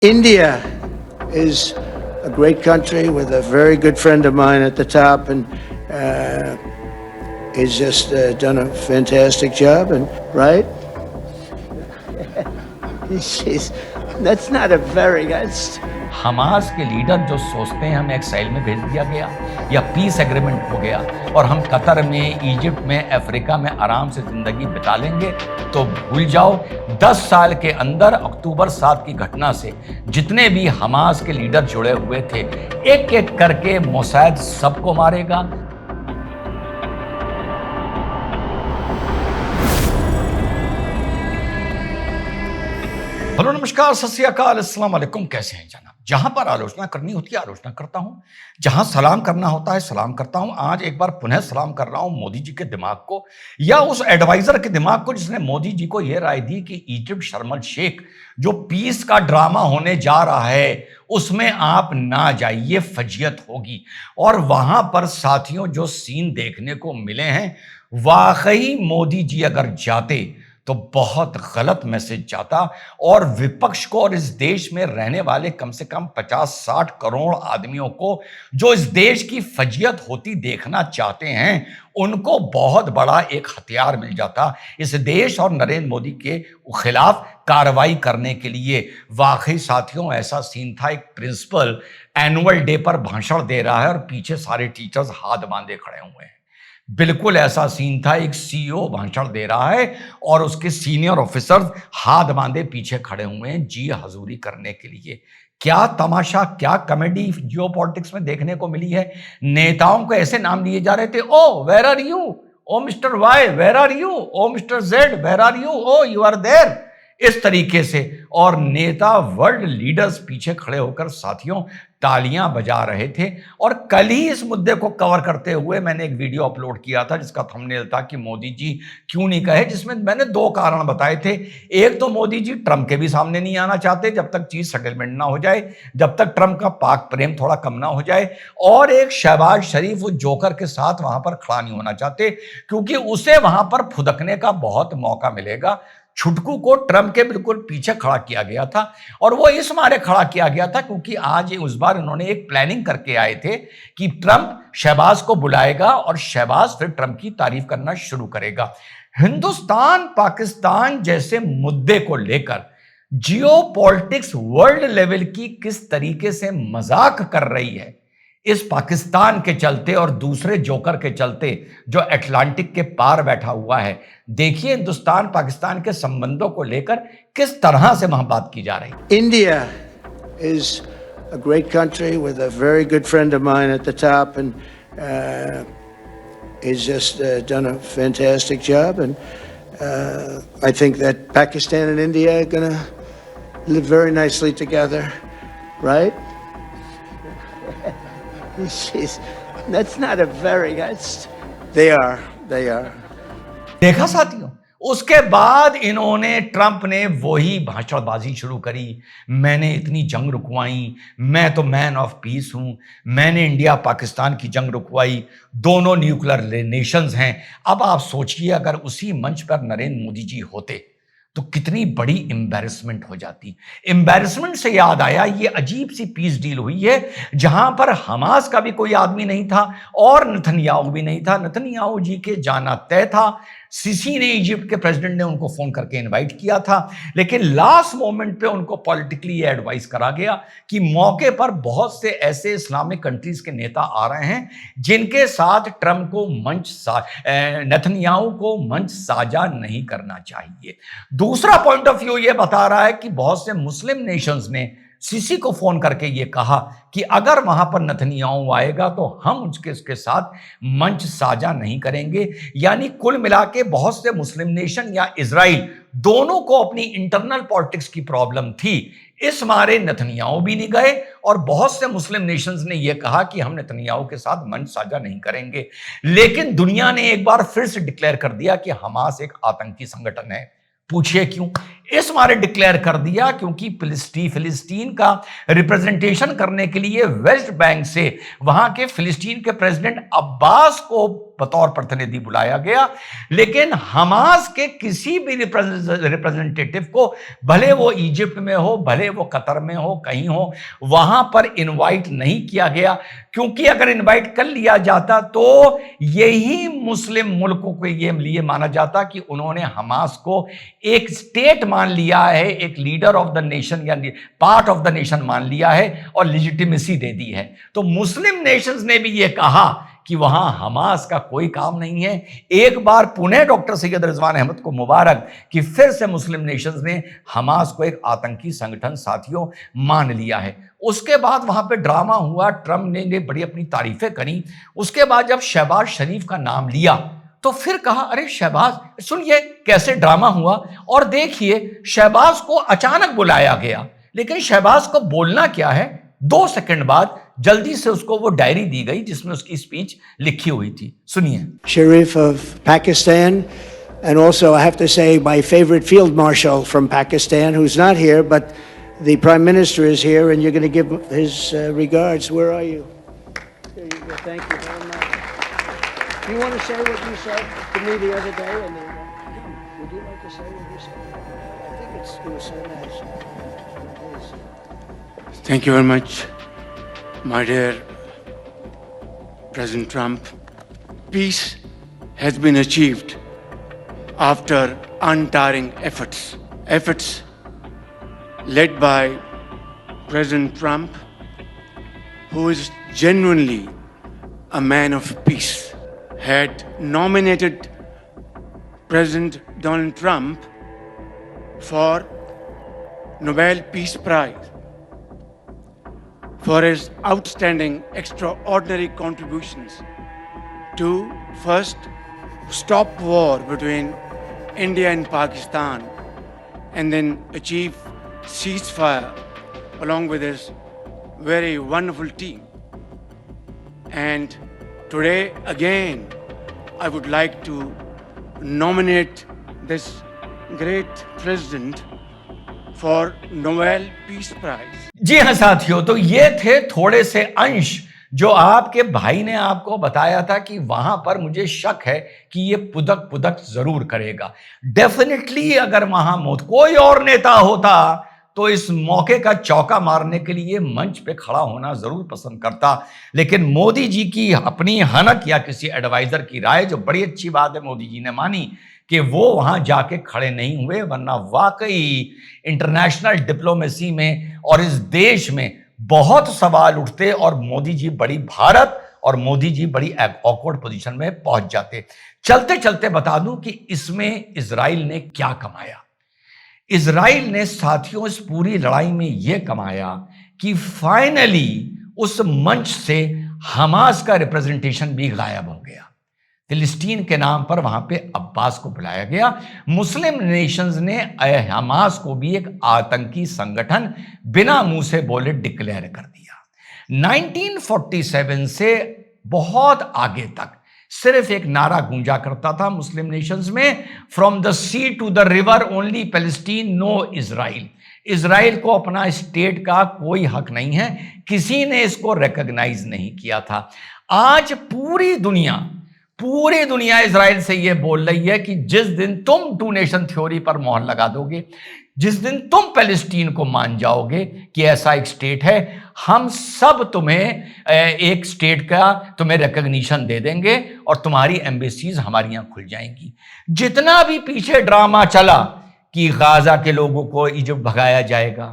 India is a great country with a very good friend of mine at the top, and he's just done a fantastic job. And right, that's not a very that's. Hamas के leader जो सोचते हैं हमें exile में भेज दिया गया या पीस एग्रीमेंट हो गया और हम कतर में, इजिप्ट में, अफ्रीका में आराम से जिंदगी बिता लेंगे, तो भूल जाओ। 10 साल के अंदर अक्टूबर 7 की घटना से जितने भी हमास के लीडर जुड़े हुए थे, एक एक करके मोसाद सबको मारेगा। हेलो, नमस्कार, सत श्री अकाल, अस्सलाम वालेकुम। कैसे हैं जनाब? जहां पर आलोचना करनी होती है आलोचना करता हूं, जहां सलाम करना होता है सलाम करता हूं। आज एक बार पुनः सलाम कर रहा हूं मोदी जी के दिमाग को, या उस एडवाइजर के दिमाग को जिसने मोदी जी को यह राय दी कि इजिप्ट शर्म अल शेख जो पीस का ड्रामा होने जा रहा है उसमें आप ना जाइए, फजियत होगी। और वहां पर साथियों जो सीन देखने को मिले हैं, वाकई मोदी जी अगर जाते तो बहुत गलत मैसेज जाता और विपक्ष को और इस देश में रहने वाले कम से कम 50-60 करोड़ आदमियों को जो इस देश की फजियत होती देखना चाहते हैं, उनको बहुत बड़ा एक हथियार मिल जाता इस देश और नरेंद्र मोदी के खिलाफ कार्रवाई करने के लिए। वाकई साथियों ऐसा सीन था, एक प्रिंसिपल एनुअल डे पर भाषण दे रहा है और पीछे सारे टीचर्स हाथ बांधे खड़े हुए हैं। बिल्कुल ऐसा सीन था, एक सीईओ भाषण दे रहा है और उसके सीनियर ऑफिसर्स हाथ बांधे पीछे खड़े हुए हैं जी हजूरी करने के लिए। क्या तमाशा, क्या कॉमेडी जियो पॉलिटिक्स में देखने को मिली है। नेताओं को ऐसे नाम दिए जा रहे थे, O where are you, O mister Y where are you, O mister Z where are you, O you are there, इस तरीके से। और नेता, वर्ल्ड लीडर्स पीछे खड़े होकर साथियों तालियां बजा रहे थे। और कल ही इस मुद्दे को कवर करते हुए मैंने एक वीडियो अपलोड किया था जिसका थंबनेल था कि मोदी जी क्यों नहीं कहे, जिसमें मैंने 2 कारण बताए थे। एक तो मोदी जी ट्रंप के भी सामने नहीं आना चाहते जब तक चीज सेटलमेंट ना हो जाए, जब तक ट्रंप का पाक प्रेम थोड़ा कम ना हो जाए। और एक शहबाज शरीफ उस जोकर के साथ वहां पर खड़ा नहीं होना चाहते क्योंकि उसे वहां पर फुदकने का बहुत मौका मिलेगा। छुटकू को ट्रंप के बिल्कुल पीछे खड़ा किया गया था और वो इस मारे खड़ा किया गया था क्योंकि आज उस बार उन्होंने एक प्लानिंग करके आए थे कि ट्रंप शहबाज को बुलाएगा और शहबाज फिर ट्रंप की तारीफ करना शुरू करेगा। हिंदुस्तान पाकिस्तान जैसे मुद्दे को लेकर जियो पॉलिटिक्स वर्ल्ड लेवल की किस तरीके से मजाक कर रही है, इस पाकिस्तान के चलते और दूसरे जोकर के चलते जो अटलांटिक के पार बैठा हुआ है। देखिए हिंदुस्तान पाकिस्तान के संबंधों को लेकर किस तरह से वहां बात की जा रही है। India is a great country with a very good friend of mine at the top, and he's just done a fantastic job. And I think that Pakistan and India are going to live very nicely together, right? That's not a very they are. देखा साथियों, उसके बाद इन्होंने, Trump ने वही भाषणबाजी शुरू करी। मैंने इतनी जंग रुकवाई, मैं तो मैन ऑफ पीस हूं, मैंने इंडिया पाकिस्तान की जंग रुकवाई, दोनों न्यूक्लियर नेशंस हैं। अब आप सोचिए अगर उसी मंच पर नरेंद्र मोदी जी होते तो कितनी बड़ी एम्बैरेसमेंट हो जाती। एम्बैरेसमेंट से याद आया, ये अजीब सी पीस डील हुई है जहां पर हमास का भी कोई आदमी नहीं था और नेतन्याहू भी नहीं था। नेतन्याहू जी के जाना तय था, सीसी ने, इजिप्ट के प्रेसिडेंट ने उनको फोन करके इनवाइट किया था, लेकिन लास्ट मोमेंट पे उनको पॉलिटिकली ये एडवाइस करा गया कि मौके पर बहुत से ऐसे इस्लामिक कंट्रीज के नेता आ रहे हैं जिनके साथ ट्रंप को नेतन्याहू को मंच साझा नहीं करना चाहिए। दूसरा पॉइंट ऑफ व्यू ये बता रहा है कि बहुत से मुस्लिम नेशंस ने सीसी को फोन करके ये कहा कि अगर वहां पर नेतन्याहू आएगा तो हम उसके साथ मंच साझा नहीं करेंगे। यानी कुल मिला के बहुत से मुस्लिम नेशन या इजराइल दोनों को अपनी इंटरनल पॉलिटिक्स की प्रॉब्लम थी, इस मारे नेतन्याहू भी नहीं गए और बहुत से मुस्लिम नेशंस ने यह कहा कि हम नेतन्याहू के साथ मंच साझा नहीं करेंगे। लेकिन दुनिया ने एक बार फिर से डिक्लेयर कर दिया कि हमास एक आतंकी संगठन है। पूछिए क्यों? इस मारे डिक्लेयर कर दिया क्योंकि फिलिस्तीन का रिप्रेजेंटेशन करने के लिए वेस्ट बैंक से वहां के फिलिस्तीन के प्रेसिडेंट अब्बास को बतौर प्रतिनिधि बुलाया गया, लेकिन हमास के किसी भी रिप्रेजेंटेटिव को, भले वो इजिप्ट में हो, भले वो कतर में हो, कहीं हो, वहां पर इनवाइट नहीं किया गया। क्योंकि अगर इनवाइट कर लिया जाता तो यही मुस्लिम मुल्कों को ये लिए माना जाता कि उन्होंने हमास को एक स्टेट मान लिया है, एक लीडर ऑफ द नेशन या पार्ट ऑफ द नेशन मान लिया है और लेजिटिमेसी दे दी है। तो मुस्लिम नेशंस ने भी ये कहा कि वहां हमास का कोई काम नहीं है। एक बार पुणे डॉक्टर सैयद रिजवान अहमद को मुबारक कि फिर से मुस्लिम नेशंस ने हमास को एक आतंकी संगठन साथियों मान लिया है। उसके बाद वहां पे ड्रामा हुआ, ट्रंप ने बड़ी अपनी तारीफें करी। उसके बाद जब शहबाज शरीफ का नाम लिया तो फिर कहा अरे शहबाज, सुनिए कैसे ड्रामा हुआ। और देखिए शहबाज को अचानक बुलाया गया, लेकिन शहबाज को बोलना क्या है, 2 सेकंड बाद जल्दी से उसको वो डायरी दी गई जिसमें उसकी स्पीच लिखी हुई थी। सुनिए। Sharif of Pakistan, and also I have to say my favorite field marshal from Pakistan, who's not here, but the Prime Minister is here, and you're going to give his regards. Where are you? There you go. Thank you very much. Do you want to say what you said to me the other day? Would you like to say what you said? I think it was so nice. Please. Thank you very much, my dear President Trump. Peace has been achieved after untiring efforts led by President Trump, who is genuinely a man of peace, had nominated President Donald Trump for Nobel Peace Prize for his outstanding, extraordinary contributions to first stop war between India and Pakistan and then achieve ceasefire along with his very wonderful team. And today again, I would like to nominate this great president for Nobel Peace Prize. जी हाँ साथियों, तो ये थे थोड़े से अंश जो आपके भाई ने आपको बताया था कि वहां पर मुझे शक है कि ये पुदक जरूर करेगा। डेफिनेटली अगर वहां कोई और नेता होता तो इस मौके का चौका मारने के लिए मंच पे खड़ा होना जरूर पसंद करता, लेकिन मोदी जी की अपनी हनक या किसी एडवाइजर की राय, जो बड़ी अच्छी बात है मोदी जी ने मानी कि वो वहां जाके खड़े नहीं हुए, वरना वाकई इंटरनेशनल डिप्लोमेसी में और इस देश में बहुत सवाल उठते और मोदी जी बड़ी भारत और मोदी जी बड़ी ऑकवर्ड पोजीशन में पहुंच जाते। चलते चलते बता दूं कि इसमें इजराइल ने क्या कमाया। इजराइल ने साथियों इस पूरी लड़ाई में यह कमाया कि फाइनली उस मंच से हमास का रिप्रेजेंटेशन भी गायब हो गया। फिलिस्तीन के नाम पर वहां पे अब्बास को बुलाया गया। मुस्लिम नेशंस ने हमास को भी एक आतंकी संगठन बिना मुंह से बोले डिक्लेयर कर दिया। 1947 से बहुत आगे तक सिर्फ एक नारा गूंजा करता था मुस्लिम नेशंस में, from the sea to the river only Palestine no Israel. Israel को अपना स्टेट का कोई हक नहीं है, किसी ने इसको रिकॉग्नाइज नहीं किया था। आज पूरी दुनिया इजराइल से यह बोल रही है कि जिस दिन तुम 2 नेशन थ्योरी पर मोहर लगा दोगे, जिस दिन तुम पैलेस्टीन को मान जाओगे कि ऐसा एक स्टेट है, हम सब तुम्हें एक स्टेट का तुम्हें रिकॉग्निशन दे देंगे और तुम्हारी एम्बेसीज हमारी यहां खुल जाएंगी। जितना भी पीछे ड्रामा चला कि गाजा के लोगों को इजिप्ट भगाया जाएगा,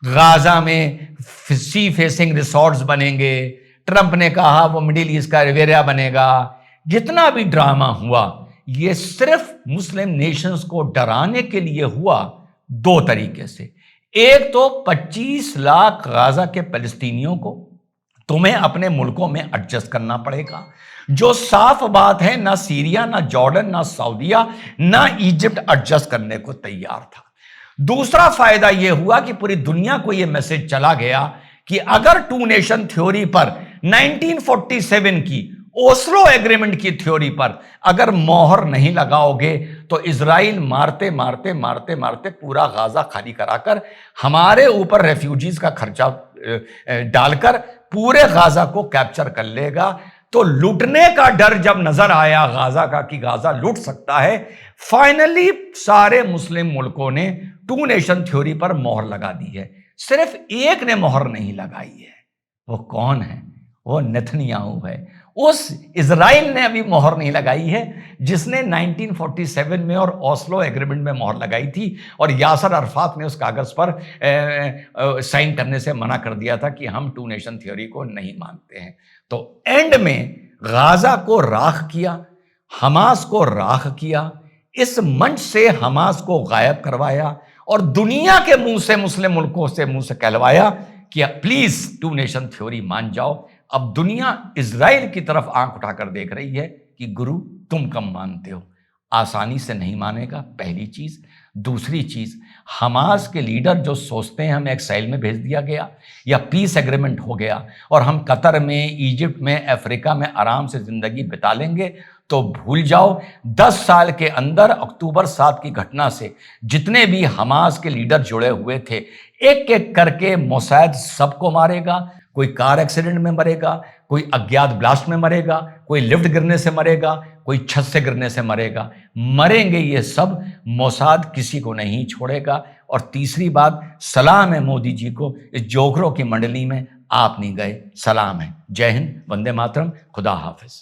गाजा में सी फेसिंग रिसोर्ट्स बनेंगे, ट्रंप ने कहा वो मिडिल ईस्ट का रिवेरा बनेगा, जितना भी ड्रामा हुआ ये सिर्फ मुस्लिम नेशंस को डराने के लिए हुआ 2 तरीके से। एक तो 25 लाख गाजा के फलस्तीनियों को तुम्हें अपने मुल्कों में एडजस्ट करना पड़ेगा, जो साफ बात है ना सीरिया, ना जॉर्डन, ना सऊदीया, ना इजिप्ट एडजस्ट करने को तैयार था। दूसरा फायदा यह हुआ कि पूरी दुनिया को यह मैसेज चला गया कि अगर 2 नेशन थ्योरी पर 1947 की ओस्लो एग्रीमेंट की थ्योरी पर अगर मोहर नहीं लगाओगे तो इजराइल मारते मारते मारते मारते पूरा गाजा खाली कराकर हमारे ऊपर रेफ्यूजीज का खर्चा डालकर पूरे गाजा को कैप्चर कर लेगा। तो लूटने का डर जब नजर आया गाजा का कि गाजा लूट सकता है, फाइनली सारे मुस्लिम मुल्कों ने टू नेशन थ्योरी पर मोहर लगा दी है। सिर्फ एक ने मोहर नहीं लगाई है, वो कौन है? वो नेतन्याहू है। उस इजराइल ने अभी मोहर नहीं लगाई है जिसने 1947 में और ओस्लो एग्रीमेंट में मोहर लगाई थी, और यासर अरफात ने उस कागज पर साइन करने से मना कर दिया था कि हम टू नेशन थ्योरी को नहीं मानते हैं। तो एंड में गाजा को राख किया, हमास को राख किया, इस मंच से हमास को गायब करवाया और दुनिया के मुंह से मुस्लिम मुल्कों से मुंह से कहलवाया कि प्लीज टू नेशन थ्योरी मान जाओ। अब दुनिया इजराइल की तरफ आंख उठाकर देख रही है कि गुरु तुम कम मानते हो। आसानी से नहीं मानेगा, पहली चीज। दूसरी चीज, हमास के लीडर जो सोचते हैं हमें एक्साइल में भेज दिया गया या पीस एग्रीमेंट हो गया और हम कतर में, इजिप्ट में, अफ्रीका में आराम से जिंदगी बिता लेंगे, तो भूल जाओ। 10 साल के अंदर अक्टूबर 7 की घटना से जितने भी हमास के लीडर जुड़े हुए थे, एक एक करके मोसाद सबको मारेगा। कोई कार एक्सीडेंट में मरेगा, कोई अज्ञात ब्लास्ट में मरेगा, कोई लिफ्ट गिरने से मरेगा, कोई छत से गिरने से मरेगा। मरेंगे ये सब, मोसाद किसी को नहीं छोड़ेगा। और तीसरी बात, सलाम है मोदी जी को, इस जोखरों की मंडली में आप नहीं गए, सलाम है। जय हिंद, वंदे मातरम, खुदा हाफिज।